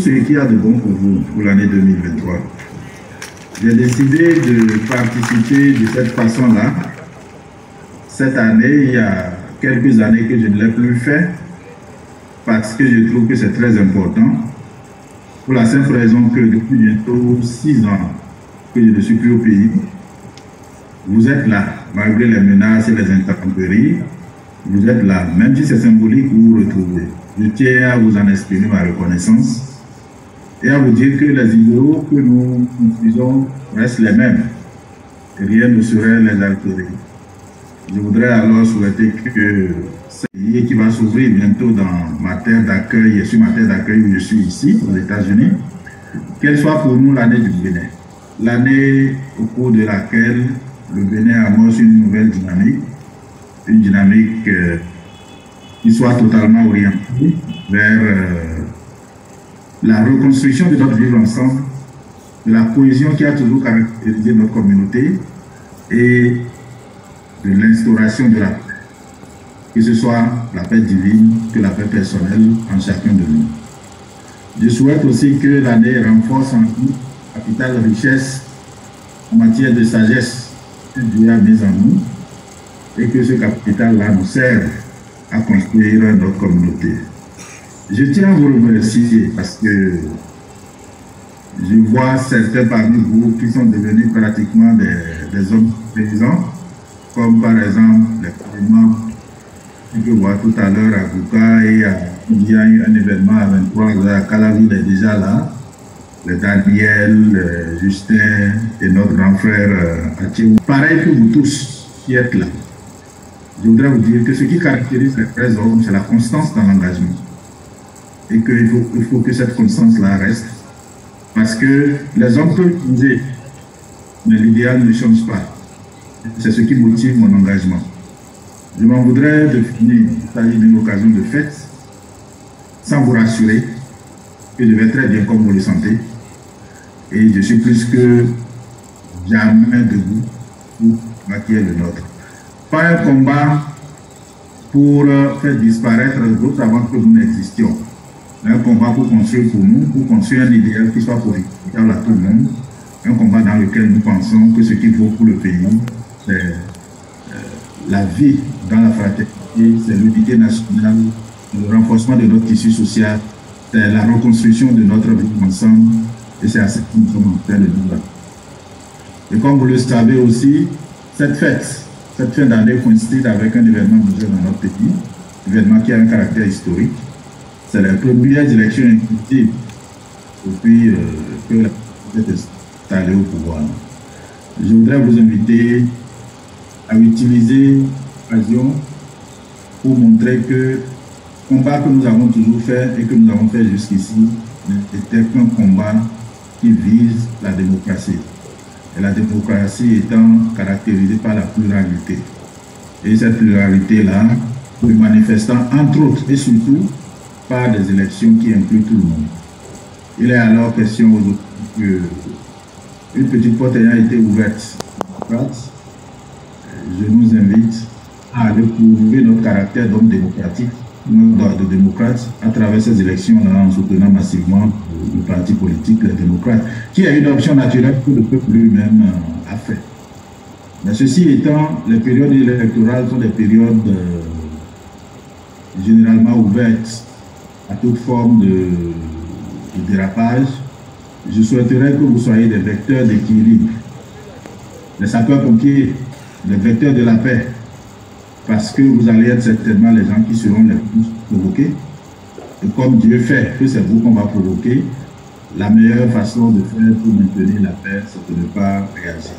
ce qu'il y a de bon pour vous pour l'année 2023. J'ai décidé de participer de cette façon-là. Cette année, il y a quelques années que je ne l'ai plus fait parce que je trouve que c'est très important. Pour la simple raison que depuis bientôt 6 ans que je ne suis plus au pays, vous êtes là, malgré les menaces et les intempéries, vous êtes là, même si c'est symbolique, vous vous retrouvez. Je tiens à vous en exprimer ma reconnaissance et à vous dire que les idéaux que nous construisons restent les mêmes et rien ne saurait les altérer. Je voudrais alors souhaiter que cette année qui va s'ouvrir bientôt dans ma terre d'accueil et sur ma terre d'accueil où je suis ici, aux États-Unis, qu'elle soit pour nous l'année du Bénin. L'année au cours de laquelle le Bénin amorce une nouvelle dynamique, une dynamique qui soit totalement orientée vers la reconstruction de notre vivre ensemble, de la cohésion qui a toujours caractérisé notre communauté et de l'instauration de la paix, que ce soit la paix divine que la paix personnelle en chacun de nous. Je souhaite aussi que l'année renforce en nous la capitale richesse en matière de sagesse que Dieu a mise en nous et que ce capital-là nous serve à construire notre communauté. Je tiens à vous remercier parce que je vois certains parmi vous qui sont devenus pratiquement des hommes présents, comme par exemple les événements que je vois tout à l'heure à Gouka et il y a eu un événement à 23h à Calaville est déjà là. Le Daniel, Justin et notre grand frère Athieu. Pareil que vous tous qui êtes là. Je voudrais vous dire que ce qui caractérise les vrais hommes, c'est la constance dans l'engagement. Et qu'il faut que cette constance-là reste. Parce que les hommes peuvent changer, mais l'idéal ne change pas. C'est ce qui motive mon engagement. Je m'en voudrais de finir, il s'agit d'une occasion de fête, sans vous rassurer que je vais très bien comme vous le sentez. Et je suis plus que jamais debout pour maquiller le nôtre. Pas un combat pour faire disparaître d'autres avant que nous n'existions. Un combat pour construire pour nous, pour construire un idéal qui soit profitable à tout le monde. Un combat dans lequel nous pensons que ce qu'il vaut pour le pays, c'est la vie dans la fraternité, c'est l'unité nationale, le renforcement de notre tissu social, c'est la reconstruction de notre vie ensemble. Et c'est à ce que nous sommes en train de nous battre. Et comme vous le savez aussi, cette fin d'année coïncide avec un événement majeur dans notre pays, événement qui a un caractère historique. C'est la première élection inclusive depuis que la présidente est installée au pouvoir. Je voudrais vous inviter à utiliser l'occasion pour montrer que le combat que nous avons toujours fait et que nous avons fait jusqu'ici n'était qu'un combat qui vise la démocratie. Et la démocratie étant caractérisée par la pluralité. Et cette pluralité-là, se manifestant entre autres et surtout par des élections qui incluent tout le monde. Il est alors question aujourd'hui qu'une petite porte ayant été ouverte, je nous invite à aller prouver notre caractère d'homme démocratique, de démocrate, à travers ces élections-là, en soutenant massivement le parti politique, les démocrates, qui a une option naturelle que le peuple lui-même a fait. Mais ceci étant, les périodes électorales sont des périodes généralement ouvertes à toute forme de dérapage. Je souhaiterais que vous soyez des vecteurs d'équilibre, les sapeurs-pompiers, les vecteurs de la paix, parce que vous allez être certainement les gens qui seront les plus provoqués. Et comme Dieu fait que c'est vous qu'on va provoquer, la meilleure façon de faire pour maintenir la paix, c'est de ne pas réagir.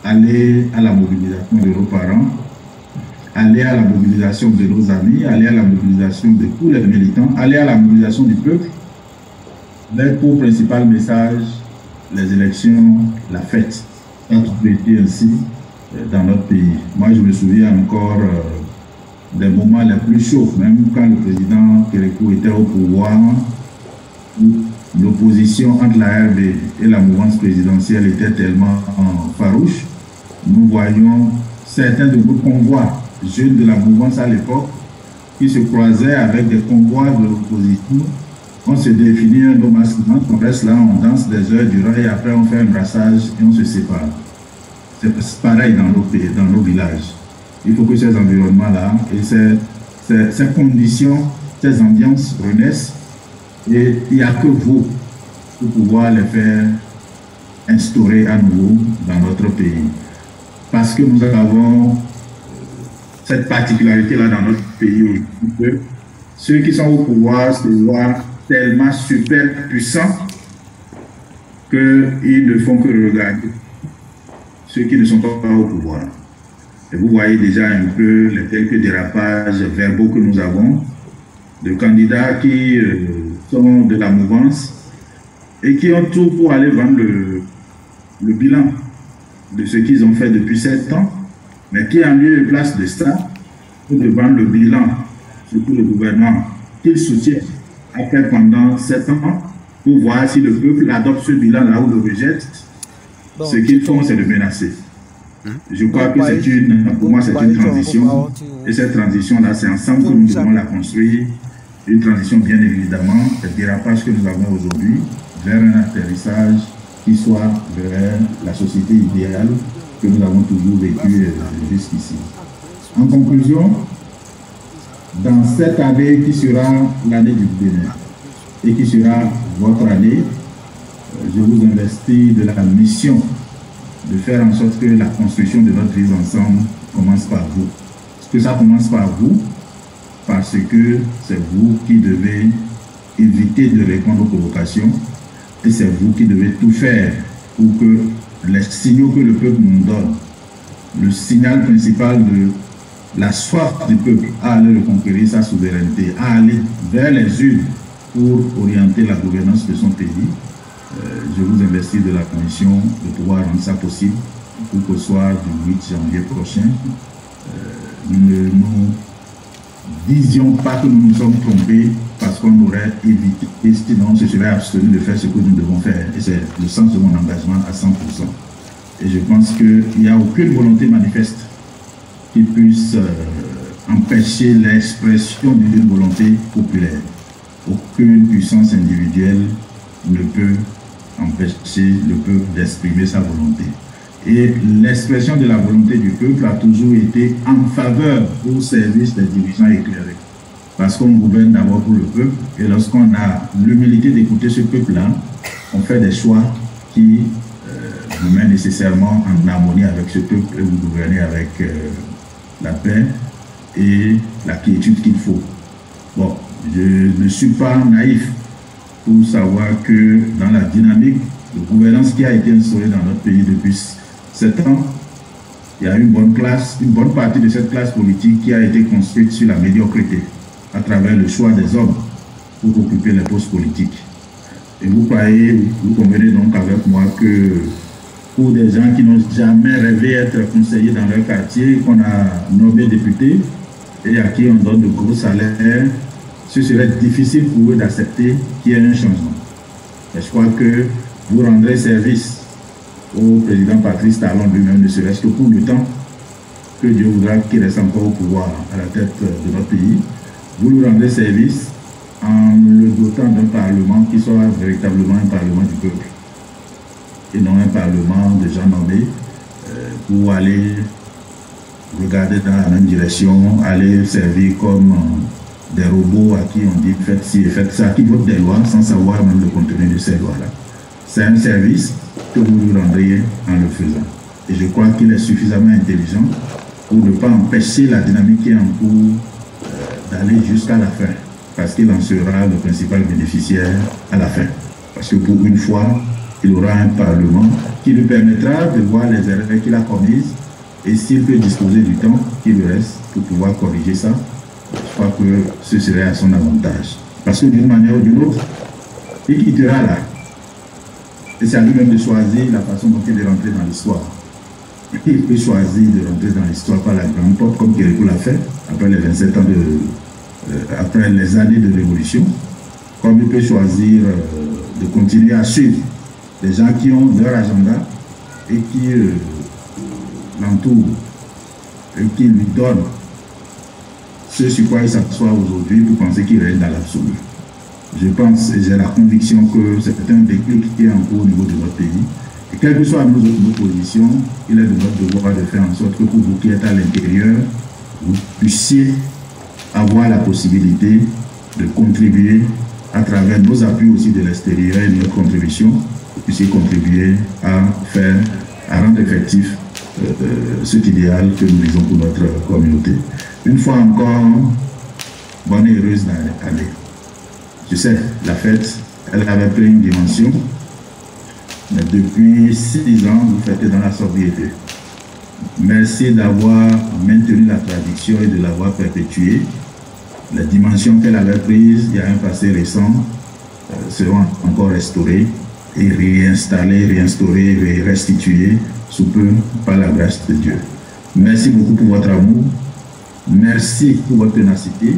Allez à la mobilisation de nos parents, allez à la mobilisation de nos amis, allez à la mobilisation de tous les militants, allez à la mobilisation du peuple. Mais pour principal message, les élections, la fête, ça a toujours été ainsi dans notre pays. Moi, je me souviens encore des moments les plus chauds, même quand le président Kérékou était au pouvoir, où l'opposition entre la RB et la mouvance présidentielle était tellement farouche. Nous voyons certains de nos convois jeunes de la mouvance à l'époque qui se croisaient avec des convois de l'opposition On se définit un homme masculin, on reste là, on danse des heures durant et après on fait un brassage et on se sépare. C'est pareil dans nos pays, dans nos villages. Il faut que ces environnements-là et ces conditions, ces ambiances renaissent et il n'y a que vous pour pouvoir les faire instaurer à nouveau dans notre pays. Parce que nous avons cette particularité-là dans notre pays, que ceux qui sont au pouvoir se voient tellement super puissants qu'ils ne font que regarder ceux qui ne sont pas au pouvoir. Et vous voyez déjà un peu les quelques dérapages verbaux que nous avons de candidats qui sont de la mouvance et qui ont tout pour aller vendre le bilan de ce qu'ils ont fait depuis 7 ans, mais qui en lieu et place de ça, pour de vendre le bilan, surtout le gouvernement, qu'ils soutiennent a fait pendant 7 ans, pour voir si le peuple adopte ce bilan-là ou le rejette. Donc, ce qu'ils font, c'est de menacer. Je crois que c'est pour moi, c'est une transition. Et cette transition-là, c'est ensemble que nous devons la construire. Une transition, bien évidemment, le dérapage que nous avons aujourd'hui vers un atterrissage qui soit vers la société idéale que nous avons toujours vécue jusqu'ici. En conclusion, dans cette année qui sera l'année du Bénin et qui sera votre année, je vous investis de la mission de faire en sorte que la construction de notre vie ensemble commence par vous. Parce que ça commence par vous, parce que c'est vous qui devez éviter de répondre aux provocations et c'est vous qui devez tout faire pour que les signaux que le peuple nous donne, le signal principal de la soif du peuple à aller reconquérir sa souveraineté, à aller vers les urnes pour orienter la gouvernance de son pays, je vous investis de la commission de pouvoir rendre ça possible pour qu'au soir du 8 janvier prochain, nous ne nous disions pas que nous nous sommes trompés parce qu'on aurait évité, sinon on se serait abstenu de faire ce que nous devons faire. Et c'est le sens de mon engagement à 100%. Et je pense qu'il n'y a aucune volonté manifeste qui puisse empêcher l'expression d'une volonté populaire. Aucune puissance individuelle ne peut empêcher le peuple d'exprimer sa volonté. Et l'expression de la volonté du peuple a toujours été en faveur au service des dirigeants éclairés. Parce qu'on gouverne d'abord pour le peuple, et lorsqu'on a l'humilité d'écouter ce peuple-là, on fait des choix qui nous mettent nécessairement en harmonie avec ce peuple et vous gouvernez avec la paix et la quiétude qu'il faut. Bon, je ne suis pas naïf pour savoir que dans la dynamique de gouvernance qui a été instaurée dans notre pays depuis 7 ans, il y a une bonne partie de cette classe politique qui a été construite sur la médiocrité à travers le choix des hommes pour occuper les postes politiques. Et vous convenez donc avec moi que pour des gens qui n'ont jamais rêvé d'être conseillers dans leur quartier, qu'on a nommé député et à qui on donne de gros salaires, ce serait difficile pour eux d'accepter qu'il y ait un changement. Et je crois que vous rendrez service au président Patrice Talon lui-même, ne serait-ce que pour le temps que Dieu voudra qu'il reste encore au pouvoir à la tête de notre pays. Vous lui rendrez service en le dotant d'un parlement qui soit véritablement un parlement du peuple et non un parlement de gens nommés pour aller regarder dans la même direction, aller servir comme des robots à qui on dit faites ci et faites ça, qui votent des lois sans savoir même le contenu de ces lois-là. C'est un service que vous lui rendriez en le faisant. Et je crois qu'il est suffisamment intelligent pour ne pas empêcher la dynamique qui est en cours d'aller jusqu'à la fin, parce qu'il en sera le principal bénéficiaire à la fin. Parce que pour une fois, il aura un parlement qui lui permettra de voir les erreurs qu'il a commises et s'il peut disposer du temps qui lui reste pour pouvoir corriger ça, je crois que ce serait à son avantage. Parce que d'une manière ou d'une autre, il quittera là. Et c'est à lui-même de choisir la façon dont il est rentré dans l'histoire. Il peut choisir de rentrer dans l'histoire par la grande porte, comme Kérékou l'a fait, après les 27 ans après les années de révolution, comme il peut choisir de continuer à suivre les gens qui ont leur agenda et qui l'entourent et qui lui donnent ce sur quoi il s'assoit aujourd'hui pour penser qu'il reste dans l'absolu. Je pense et j'ai la conviction que c'est un déclic qui est en cours au niveau de notre pays. Et quelles que soient nos positions, il est de notre devoir de faire en sorte que pour vous qui êtes à l'intérieur, vous puissiez avoir la possibilité de contribuer à travers nos appuis aussi de l'extérieur et notre contribution, vous puissiez contribuer à rendre effectif cet idéal que nous visons pour notre communauté. Une fois encore, bonne et heureuse année. Je sais, la fête, elle avait pris une dimension, mais depuis 6 ans, vous fêtez dans la sobriété. Merci d'avoir maintenu la tradition et de l'avoir perpétuée. Les dimensions qu'elle avait prises il y a un passé récent seront encore restaurées et réinstallées, réinstaurées et restituées sous peu par la grâce de Dieu. Merci beaucoup pour votre amour. Merci pour votre ténacité.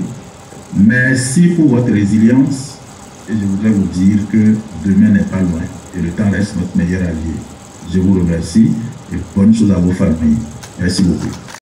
Merci pour votre résilience. Et je voudrais vous dire que demain n'est pas loin et le temps reste notre meilleur allié. Je vous remercie et bonne chose à vos familles. Merci beaucoup.